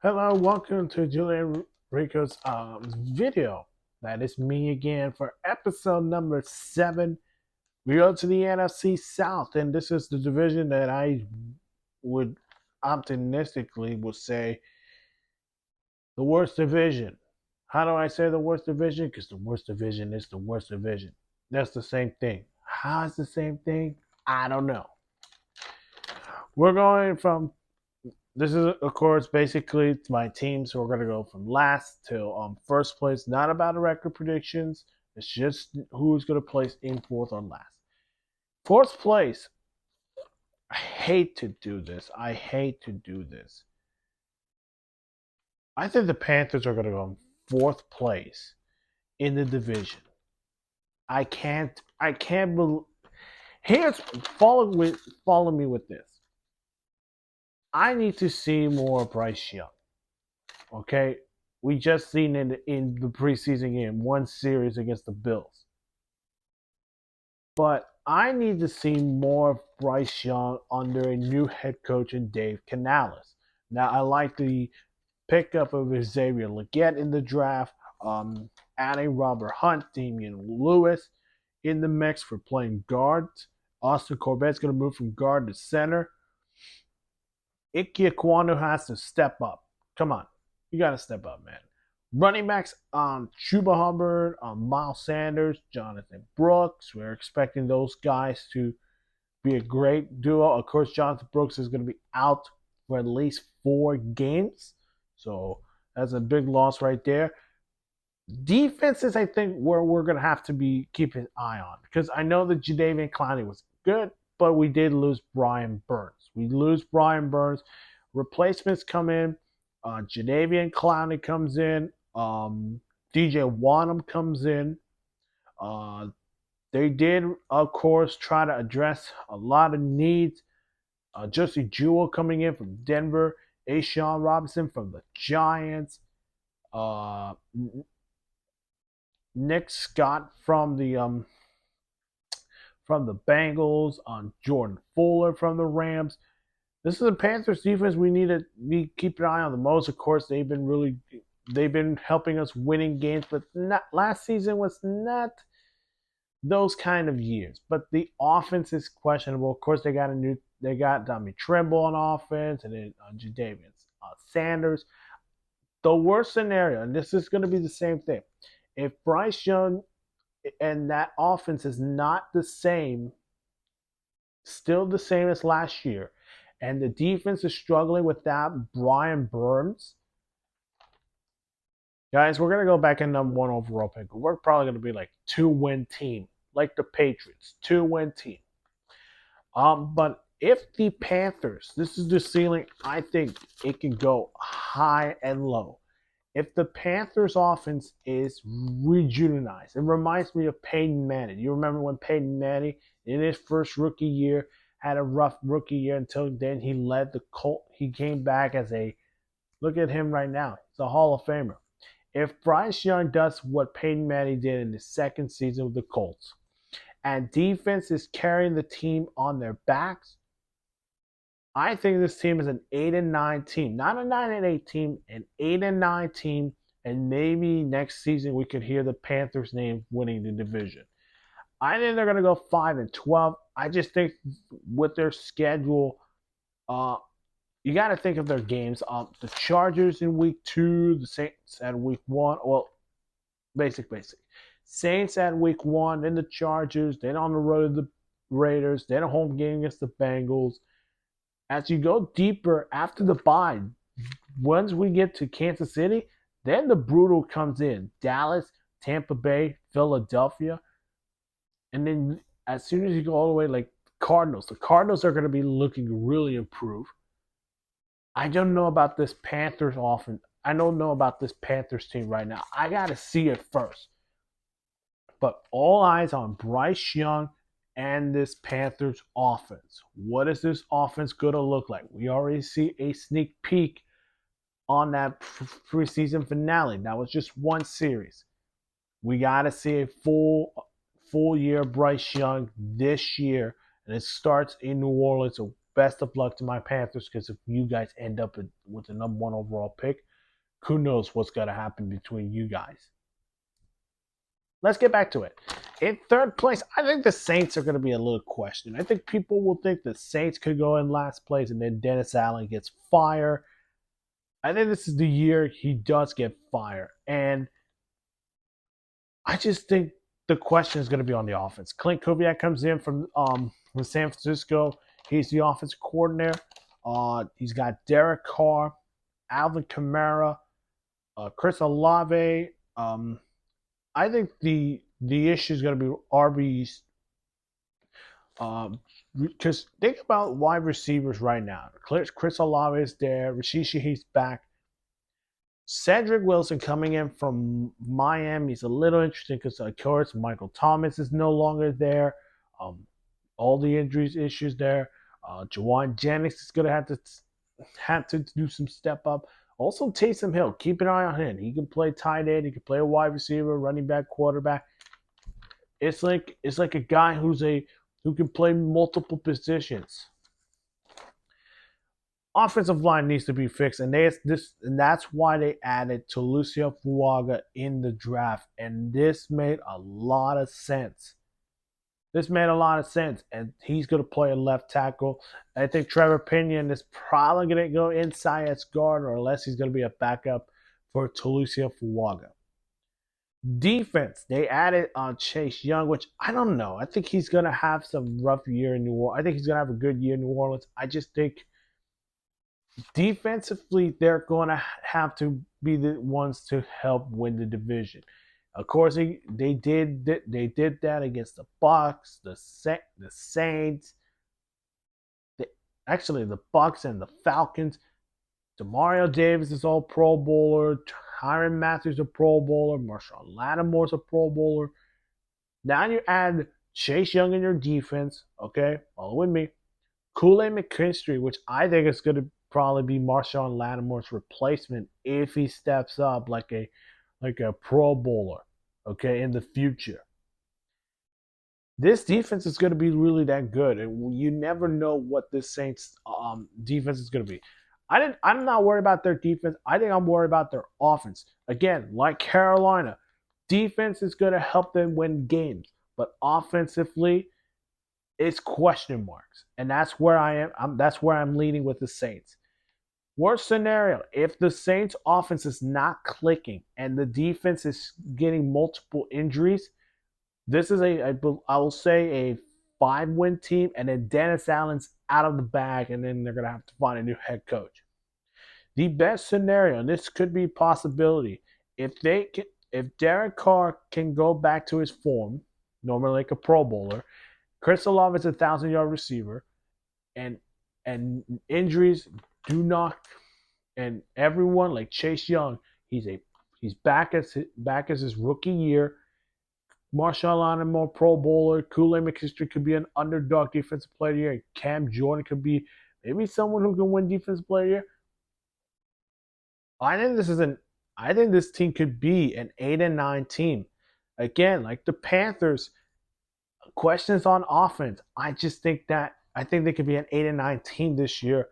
Hello, welcome to Julian Rico's video. That is me again for episode number 7. We go to the NFC South, and this is the division that I would optimistically would say the worst division. How do I say the worst division? Because the worst division is the worst division. That's the same thing. How is the same thing? I don't know. We're going from this is of course basically my team, so we're gonna go from last to first place. Not about the record predictions. It's just who's gonna place in fourth or last. Fourth place. I hate to do this. I hate to do this. I think the Panthers are gonna go in fourth place in the division. I can't. I can't believe. Here's follow me with this. I need to see more Bryce Young. Okay, we just seen it in the preseason game, one series against the Bills. But I need to see more of Bryce Young under a new head coach in Dave Canales. Now, I like the pickup of Xavier Legette in the draft, adding Robert Hunt, Damian Lewis in the mix for playing guards. Austin Corbett's going to move from guard to center. Ike Ekwonu has to step up. Come on, you got to step up, man. Running backs, Chuba Hubbard, Miles Sanders, Jonathan Brooks. We're expecting those guys to be a great duo. Of course, Jonathan Brooks is going to be out for at least 4 games. So that's a big loss right there. Defenses, I think, where we're going to have to be keeping an eye on. Because I know that Jadeveon Clowney was good, but we did lose Brian Burns. We lose Brian Burns. Replacements come in. Jadeveon Clowney comes in. DJ Wanham comes in. Uh, they did, of course, try to address a lot of needs. Josie Jewell coming in from Denver. Ashawn Robinson from the Giants. Uh, Nick Scott from the Bengals. Jordan Fuller from the Rams. This is the Panthers defense we need to be keep an eye on the most. Of course, they've been helping us winning games, but not last season was not those kind of years. But the offense is questionable. Of course, they got Trimble on offense, and then Jadavian Sanders. The worst scenario, and this is going to be the same thing. If Bryce Young and that offense is not the same, still the same as last year, and the defense is struggling without Brian Burns, guys, we're gonna go back in number one overall pick. We're probably gonna be like 2-win team, like the Patriots, 2-win team. But if the Panthers, this is the ceiling, I think it can go high and low. If the Panthers offense is rejuvenized, it reminds me of Peyton Manning. You remember when Peyton Manning, in his first rookie year, had a rough rookie year until then he led the Colt. He came back as a, look at him right now. He's a Hall of Famer. If Bryce Young does what Peyton Manning did in the second season with the Colts, and defense is carrying the team on their backs, I think this team is an 8-9 team, not a 9-8 team, an 8-9 team, and maybe next season we could hear the Panthers' name winning the division. I think they're going to go 5-12. I just think with their schedule, you got to think of their games. The Chargers in week 2, the Saints at week 1. Well, basic. Saints at week 1, then the Chargers, then on the road to the Raiders, then a home game against the Bengals. As you go deeper after the bye, once we get to Kansas City, then the brutal comes in. Dallas, Tampa Bay, Philadelphia. And then as soon as you go all the way, like Cardinals, the Cardinals are going to be looking really improved. I don't know about this Panthers offense. I don't know about this Panthers team right now. I got to see it first. But all eyes on Bryce Young and this Panthers offense. What is this offense going to look like? We already see a sneak peek on that preseason finale. That was just one series. We got to see a full year Bryce Young this year, and it starts in New Orleans. So best of luck to my Panthers, because if you guys end up with the number one overall pick, who knows what's going to happen between you guys. Let's get back to it. In third place, I think the Saints are going to be a little question. I think people will think the Saints could go in last place and then Dennis Allen gets fired. I think this is the year he does get fired. And I just think the question is going to be on the offense. Clint Kubiak comes in from San Francisco. He's the offensive coordinator. He's got Derek Carr, Alvin Kamara, Chris Olave. I think the issue is going to be RBs. Because think about wide receivers right now. Chris Olave is there. Rashid Shaheed's back. Cedric Wilson coming in from Miami is a little interesting because, of course, Michael Thomas is no longer there. All the injuries issues there. Jawan Jennings is going to have to do some step up. Also, Taysom Hill, keep an eye on him. He can play tight end. He can play a wide receiver, running back, quarterback. It's like a guy who can play multiple positions. Offensive line needs to be fixed, and that's why they added Tolucia Fuaga in the draft, and this made a lot of sense. And he's going to play a left tackle. I think Trevor Pinion is probably going to go inside as guard, or unless he's going to be a backup for Tolucia Fuaga. Defense, they added Chase Young, which I don't know. I think he's going to have some rough year in New Orleans. I think he's going to have a good year in New Orleans. I just think defensively, they're going to have to be the ones to help win the division. Of course, they did that against the Bucks, the Saints, the Bucks and the Falcons. Demario Davis is all Pro Bowler. Tyrann Mathieu a Pro Bowler. Marshawn Lattimore's a Pro Bowler. Now you add Chase Young in your defense. Okay, follow with me. Kool-Aid McKinstry, which I think is going to probably be Marshawn Lattimore's replacement if he steps up like a Pro Bowler, okay, in the future. This defense is going to be really that good, and you never know what this Saints defense is going to be. I'm not worried about their defense. I think I'm worried about their offense. Again, like Carolina, defense is going to help them win games, but offensively, it's question marks, and that's where I am. That's where I'm leaning with the Saints. Worst scenario, if the Saints offense is not clicking and the defense is getting multiple injuries, this is I will say a 5-win team, and then Dennis Allen's out of the bag, and then they're going to have to find a new head coach. The best scenario, and this could be a possibility, if Derek Carr can go back to his form, normally like a Pro Bowler, Chris Olave is a 1,000-yard receiver, and injuries do not, and everyone like Chase Young, he's back as his rookie year. Marshawn Lattimore, Pro Bowler. Kool-Aid McKinstry could be an underdog defensive player of the year. Cam Jordan could be maybe someone who can win defensive player of the year. I think this team could be an 8-9 team. Again, like the Panthers. Questions on offense. I think they could be an 8-9 team this year,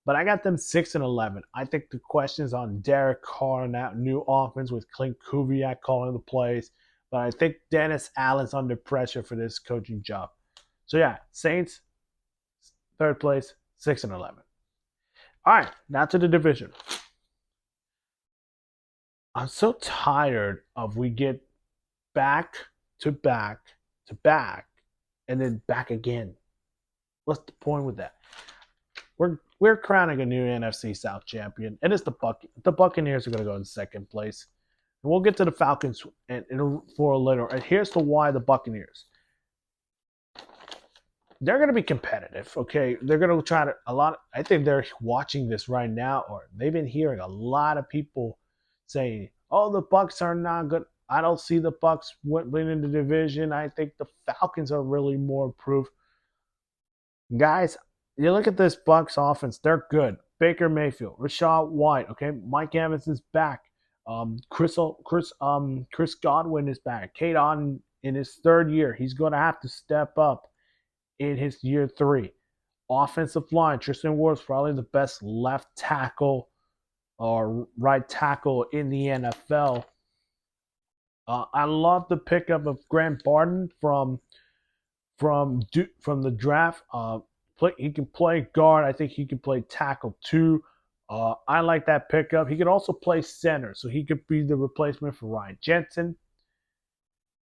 but I got them 6-11. I think the questions on Derek Carr and that new offense with Clint Kubiak calling the plays, but I think Dennis Allen's under pressure for this coaching job. So yeah, Saints, third place, 6-11. All right, now to the division. I'm so tired of we get back to back to back and then back again. What's the point with that? We're crowning a new NFC South champion, and it's the Buccaneers are going to go in second place. And we'll get to the Falcons for a little. And here's the why the Buccaneers. They're going to be competitive, okay? They're going to try to I think they're watching this right now, or they've been hearing a lot of people saying, "Oh, the Bucs are not good." I don't see the Bucs winning the division. I think the Falcons are really more improved. Guys, you look at this Bucs offense; they're good. Baker Mayfield, Rachaad White, okay, Mike Evans is back. Chris Godwin is back. Kate Otten in his third year, he's going to have to step up in his year 3. offensive line. Tristan Wirfs probably the best left tackle or right tackle in the NFL. I love the pickup of Grant Barton from the draft. He can play guard. I think he can play tackle too. I like that pickup. He can also play center, so he could be the replacement for Ryan Jensen.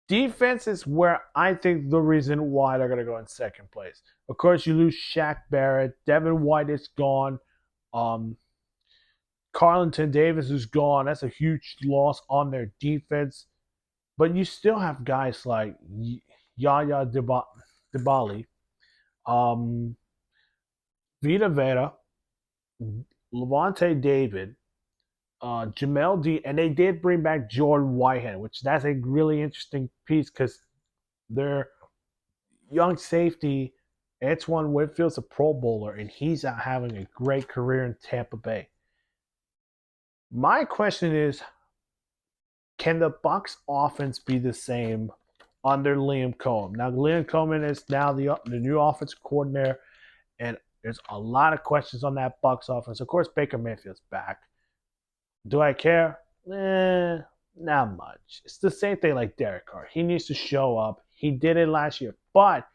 Defense is where I think the reason why they're going to go in second place. Of course, you lose Shaq Barrett. Devin White is gone. Carlton Davis is gone. That's a huge loss on their defense. But you still have guys like Yaya Dibali, Vita Veda, Levante David, Jamel D, and they did bring back Jordan Whitehead, which that's a really interesting piece because their young safety, Antoine Whitfield's a Pro Bowler, and he's out having a great career in Tampa Bay. My question is, can the Bucs offense be the same under Liam Cohen? Now, Liam Cohen is now the new offensive coordinator, and there's a lot of questions on that Bucs offense. Of course, Baker Mayfield's back. Do I care? Not much. It's the same thing like Derek Carr. He needs to show up. He did it last year, but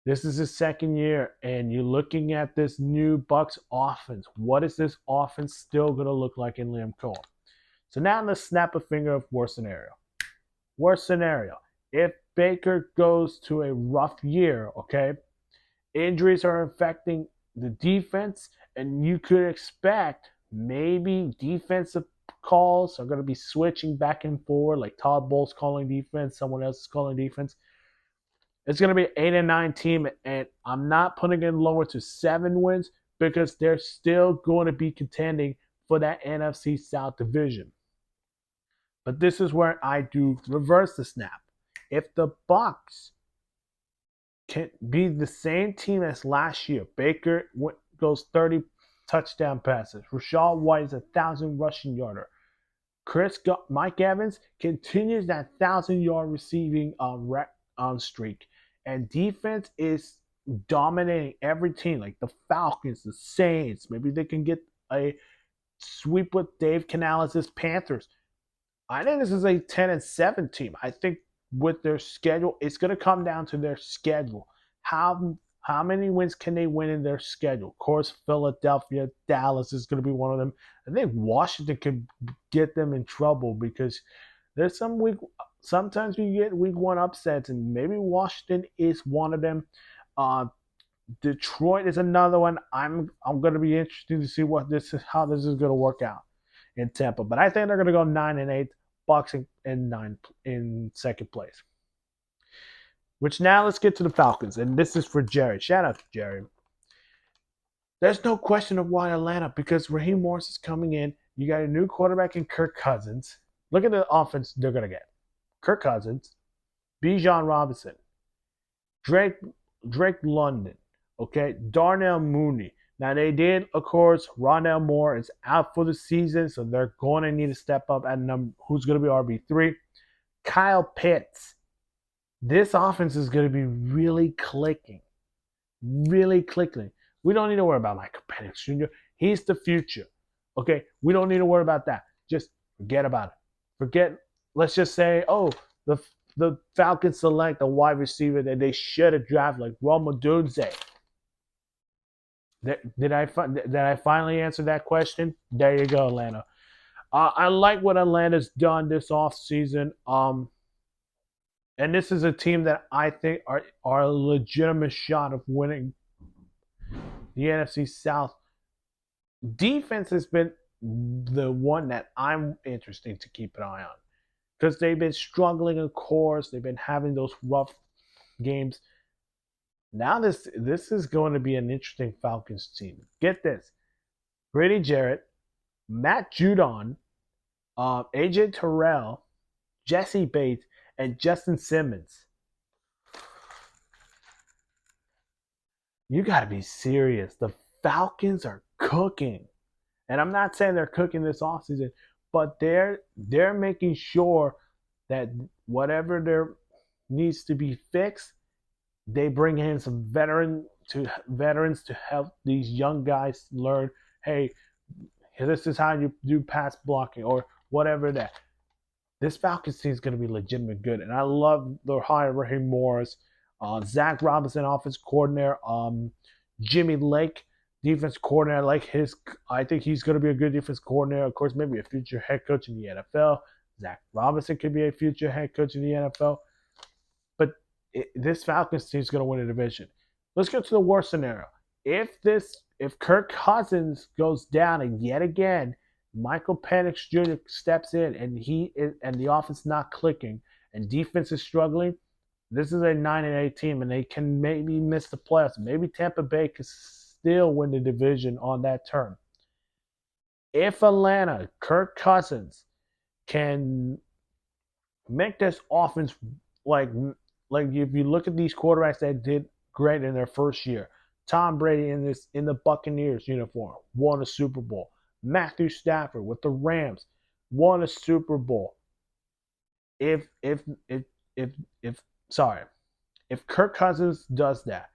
this is his second year, and you're looking at this new Bucs offense. What is this offense still going to look like in Liam Cohen? So now let's snap a finger of worst scenario. Worst scenario. If Baker goes to a rough year, okay, injuries are affecting the defense, and you could expect maybe defensive calls are going to be switching back and forth, like Todd Bowles calling defense, someone else is calling defense. It's going to be an 8-9 team, and I'm not putting it lower to 7 wins because they're still going to be contending for that NFC South Division. But this is where I do reverse the snap. If the Bucs can be the same team as last year, Baker goes 30 touchdown passes. Rachaad White is 1,000 rushing yarder. Mike Evans continues that 1,000-yard receiving streak. And defense is dominating every team, like the Falcons, the Saints. Maybe they can get a sweep with Dave Canales' Panthers. I think this is a 10-7 team. I think with their schedule, it's going to come down to their schedule. How many wins can they win in their schedule? Of course, Philadelphia, Dallas is going to be one of them. I think Washington can get them in trouble because there's sometimes you get week 1 upsets, and maybe Washington is one of them. Detroit is another one. I'm going to be interested to see how this is going to work out in Tampa. But I think they're going to go 9-8, Bucs in second place. Which now let's get to the Falcons, and this is for Jerry. Shout out to Jerry. There's no question of why Atlanta, because Raheem Morris is coming in. You got a new quarterback in Kirk Cousins. Look at the offense they're going to get. Kirk Cousins, Bijan Robinson, Drake London, okay, Darnell Mooney. Now they did, of course, Rondell Moore is out for the season, so they're going to need to step up at who's going to be RB3. Kyle Pitts. This offense is going to be really clicking. Really clicking. We don't need to worry about Michael Penix Jr. He's the future. Okay? We don't need to worry about that. Just forget about it. Let's just say, the Falcons select a wide receiver that they should have drafted, like Rome Odunze. Did I finally answer that question? There you go, Atlanta. I like what Atlanta's done this offseason. And this is a team that I think are a legitimate shot of winning the NFC South. Defense has been the one that I'm interested to keep an eye on because they've been struggling, of course. They've been having those rough games. Now this is going to be an interesting Falcons team. Get this. Grady Jarrett, Matt Judon, AJ Terrell, Jesse Bates, and Justin Simmons. You got to be serious. The Falcons are cooking. And I'm not saying they're cooking this offseason, but they're making sure that whatever there needs to be fixed, they bring in some veteran to veterans to help these young guys learn. Hey, this is how you do pass blocking or whatever that. This Falcons team is going to be legitimate good, and I love the hire Raheem Morris, Zach Robinson, offense coordinator, Jimmy Lake, defense coordinator. I think he's going to be a good defense coordinator. Of course, maybe a future head coach in the NFL. Zach Robinson could be a future head coach in the NFL. But this Falcons team is going to win a division. Let's go to the worst scenario. If Kirk Cousins goes down yet again, Michael Penix Jr. steps in and the offense not clicking and defense is struggling, this is a 9-8 team and they can maybe miss the playoffs. Maybe Tampa Bay could still win the division on that term. If Atlanta, Kirk Cousins, can make this offense like if you look at these quarterbacks that did great in their first year, Tom Brady in the Buccaneers uniform won a Super Bowl. Matthew Stafford with the Rams won a Super Bowl. If Kirk Cousins does that,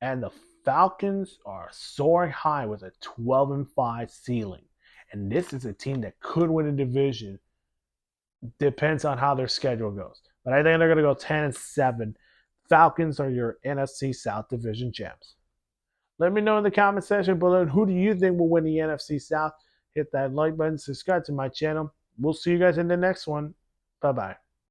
and the Falcons are soaring high with a 12-5 ceiling, and this is a team that could win a division, depends on how their schedule goes. But I think they're going to go 10-7. Falcons are your NFC South Division champs. Let me know in the comment section below who do you think will win the NFC South. Hit that like button, subscribe to my channel. We'll see you guys in the next one. Bye-bye.